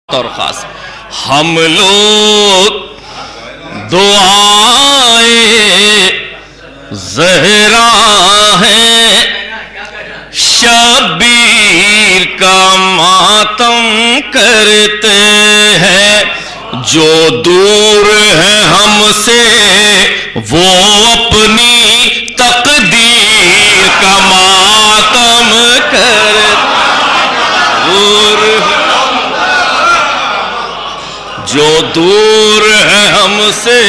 اور خاص ہم لوگ دعائے زہرا ہیں، شبیر کا ماتم کرتے ہیں، جو دور ہے ہم سے وہ اپنی تقدیر کا ماتم کرتے جو دور ہے ہم سے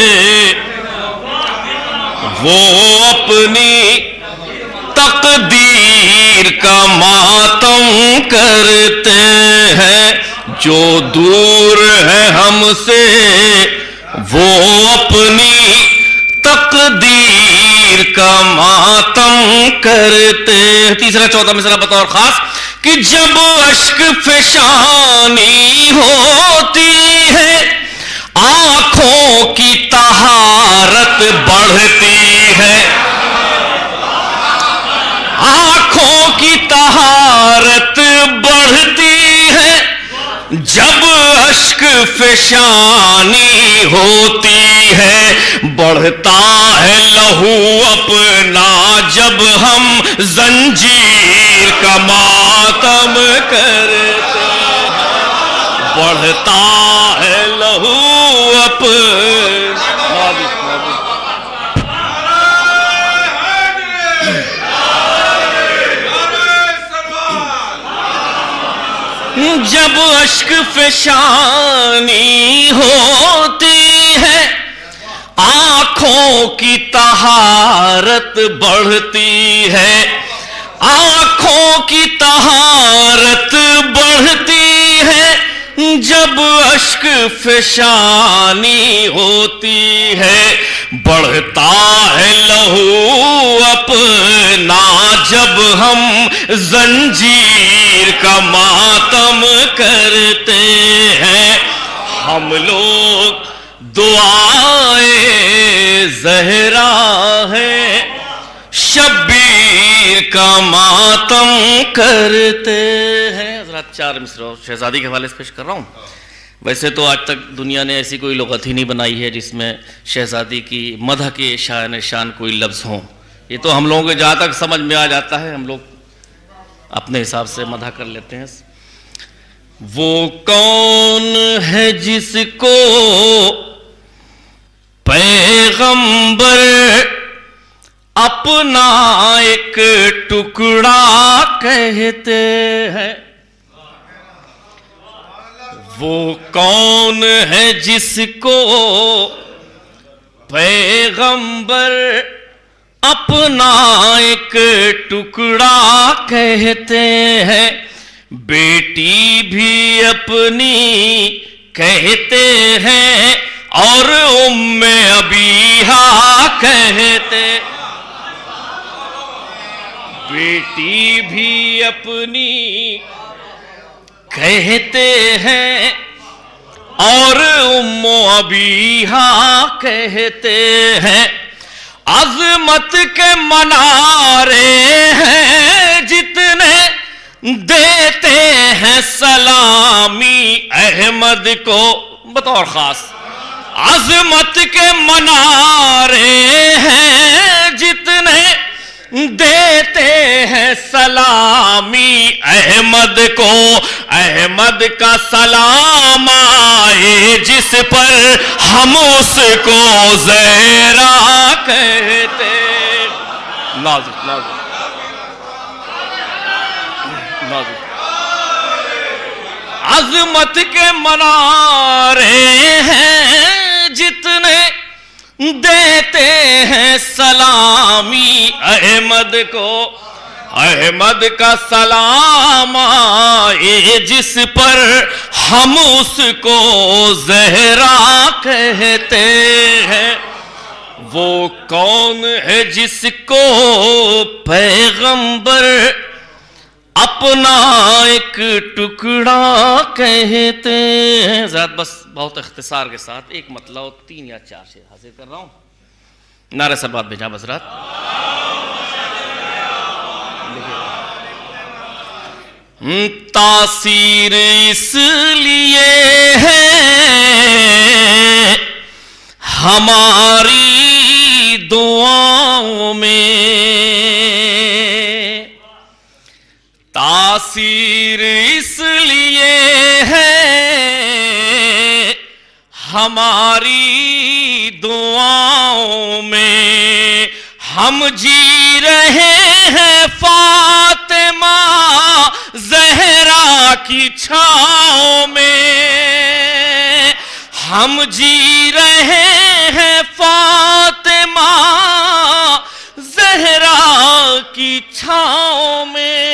وہ اپنی تقدیر کا ماتم کرتے ہیں، جو دور ہے ہم سے وہ اپنی تقدیر کا ماتم کرتے ہیں۔ تیسرا چوتھا مصرعہ بطور خاص کہ جب اشک فشانی ہوتی ہے آنکھوں کی طہارت بڑھتی ہے، آنکھوں کی طہارت بڑھتی ہے، جب اشک فشانی ہوتی ہے، بڑھتا ہے لہو اپنا جب ہم زنجیر کا ماتم کرتے ہیں، بڑھتا ہے لہو جب اشک فشانی ہوتی ہے آنکھوں کی طہارت بڑھتی ہے، آنکھوں کی طہارت بڑھتی ہے، جب اشک فشانی ہوتی ہے، بڑھتا ہے لہو اپنا جب ہم زنجیر کا ماتم کرتے ہیں، ہم لوگ دعائے زہرا ہیں، شبیر کا ماتم کرتے ہیں۔ حضرات چار مصرعہ شہزادی کے حوالے سے پیش کر رہا ہوں۔ ویسے تو آج تک دنیا نے ایسی کوئی لغت ہی نہیں بنائی ہے جس میں شہزادی کی مدح کے شان کوئی لفظ ہوں، یہ تو ہم لوگوں کو جہاں تک سمجھ میں آ جاتا ہے ہم لوگ اپنے حساب سے مدح کر لیتے ہیں۔ وہ کون ہے جس کو پیغمبر اپنا ایک ٹکڑا کہتے ہیں، وہ کون ہے جس کو پیغمبر اپنا ایک ٹکڑا کہتے ہیں، بیٹی بھی اپنی کہتے ہیں اور ام ابیہا کہتے، بیٹی بھی اپنی کہتے ہیں اور ام ابیہا کہتے ہیں، عظمت کے منارے ہیں جتنے دیتے ہیں سلامی احمد کو بطور خاص، عظمت کے منارے ہیں جتنے دیتے ہیں سلامی احمد کو، احمد کا سلام آئے جس پر ہم اس کو زہرا کہتے، نازک نازک نازک، عظمت کے منارے ہیں جتنے دیتے ہیں سلامی احمد کو، احمد کا سلام آئے جس پر ہم اس کو زہرا کہتے ہیں، وہ کون ہے جس کو پیغمبر اپنا ایک ٹکڑا کہتے ہیں۔ ذات بس بہت اختصار کے ساتھ ایک مطلب 3 یا 4 شعر حاضر کر رہا ہوں، نعرہ سبات بھیجا حضرات۔ تاثیر اس لیے ہے ہماری دعاؤں میں، تاثیر اس لیے ہے ہماری دعاؤں میں، ہم جی رہے ہیں فاطمہ زہرا کی چھاؤں میں، ہم جی رہے ہیں فاطمہ زہرا کی چھاؤں میں،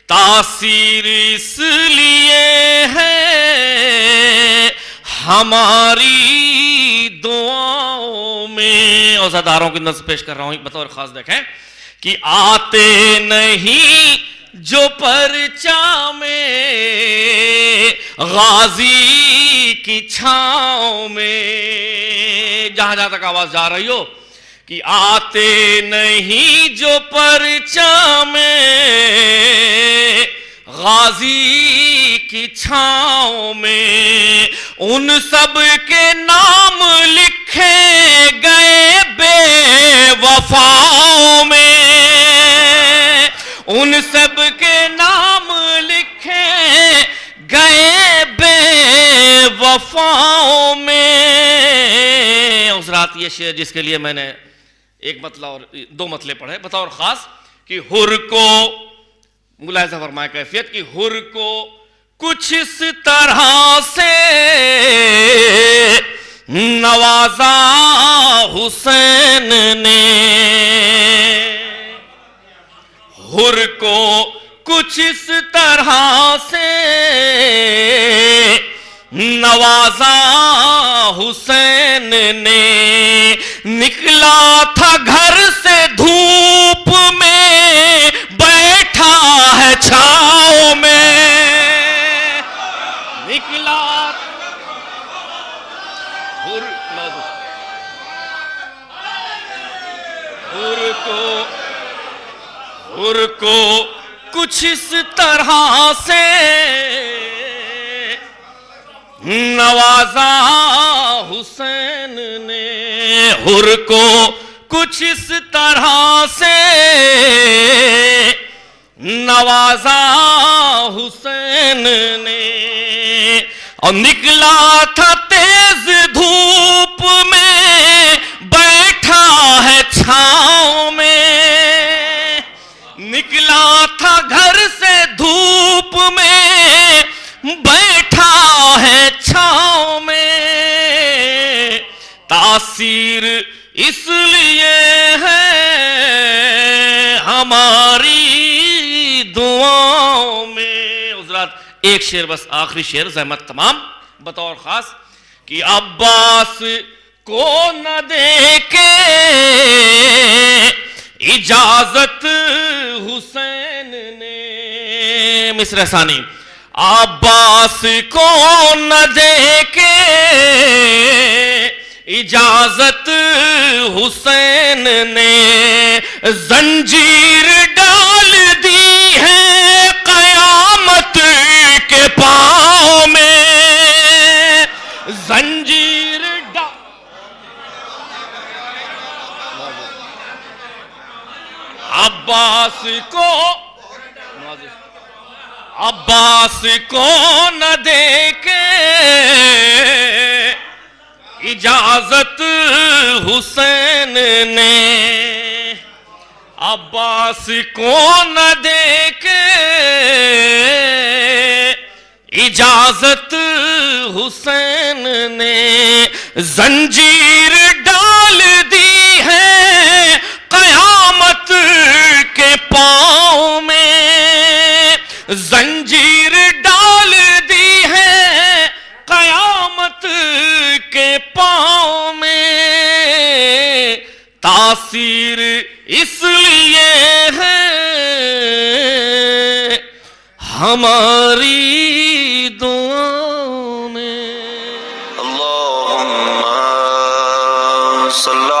تاثیر اس لیے ہے ہماری دعاؤں میں۔ اور زاداروں کی نظر پیش کر رہا ہوں بطور خاص، دیکھیں کہ آتے نہیں جو پرچہ میں غازی کی چھاؤں میں، جہاں جہاں تک آواز جا رہی ہو، کہ آتے نہیں جو پرچہ میں غازی کی چھاؤں میں، ان سب کے نام لکھے گئے بے وفاؤں میں، ان سب کے نام لکھے گئے بے وفاؤں میں۔ اس رات یہ شعر جس کے لیے میں نے ایک مطلع اور دو مطلع پڑھے بطور خاص، کہ حر کو ملاحظہ فرمائے کیفیت، کہ حر کو کچھ اس طرح سے نوازا حسین نے، حر کو کچھ اس طرح سے نوازا حسین نے، نکلا تھا گھر سے دھوپ میں بیٹھا ہے چھاؤں میں، نکلا حر کو کچھ اس طرح سے نوازا حسین نے، حر کو کچھ اس طرح سے نوازا حسین نے، اور نکلا تھا تیز دھوپ میں بیٹھا ہے چھاؤں میں، نکلا تھا گھر سے دھوپ میں بیٹھا ہے چھاؤں میں، تاثیر اس لیے ہے ہماری دعاؤں میں۔ حضرات ایک شعر بس، آخری شعر زحمت تمام بطور خاص، کہ عباس کو نہ دے کے اجازت حسین نے، مصرع ثانی، عباس کو نہ دے کے اجازت حسین نے، زنجیر ڈال دی ہے قیامت کے پاؤں میں، زنجیر عباس کو نہ دے کے اجازت حسین نے، عباس کو نہ دے کے اجازت حسین نے، زنجیر ڈال دی ہے قیامت کے پاؤں میں، زنجیر ڈال دی ہے قیامت کے پاؤں میں، تاثیر اس لیے ہے ہماری دعاؤں میں۔ اللہم صلی